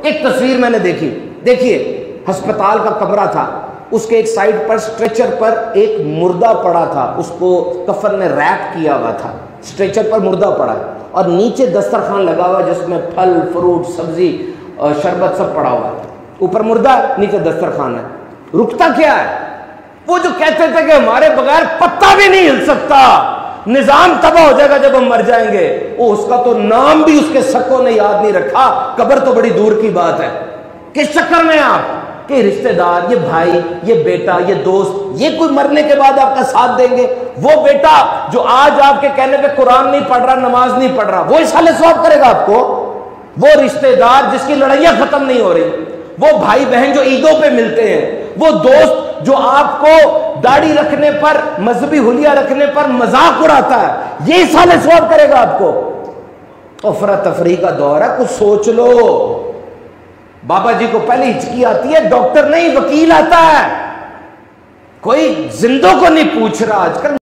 ایک تصویر میں نے دیکھی، دیکھیے ہسپتال کا کمرہ تھا، اس کے ایک سائڈ پر اسٹریچر پر ایک مردہ پڑا تھا، اس کو کفن میں ریپ کیا ہوا تھا، اسٹریچر پر مردہ پڑا ہے، اور نیچے دسترخوان لگا ہوا جس میں پھل فروٹ سبزی شربت سب پڑا ہوا ہے، اوپر مردہ نیچے دسترخوان ہے۔ رکتا کیا ہے؟ وہ جو کہتے تھے کہ ہمارے بغیر پتا بھی نہیں ہل سکتا، نظام تباہ ہو جائے گا جب ہم مر جائیں گے، وہ اس کا تو نام بھی اس کے سکوں نے یاد نہیں رکھا، قبر تو بڑی دور کی بات ہے۔ کس چکر میں آپ کہ رشتہ دار، یہ بھائی، یہ بیٹا، یہ دوست، یہ کوئی مرنے کے بعد آپ کا ساتھ دیں گے؟ وہ بیٹا جو آج آپ کے کہنے پہ قرآن نہیں پڑھ رہا، نماز نہیں پڑھ رہا، وہ اصحال ثواب کرے گا آپ کو؟ وہ رشتہ دار جس کی لڑائیاں ختم نہیں ہو رہی، وہ بھائی بہن جو عیدوں پہ ملتے ہیں، وہ دوست جو آپ کو داڑھی رکھنے پر، مذہبی حلیہ رکھنے پر مذاق اڑاتا ہے، یہ اصحال ثواب کرے گا آپ کو؟ افراتفری کا دور ہے، کچھ سوچ لو۔ بابا جی کو پہلے ہچکی آتی ہے، ڈاکٹر نہیں وکیل آتا ہے، کوئی زندوں کو نہیں پوچھ رہا آج کل۔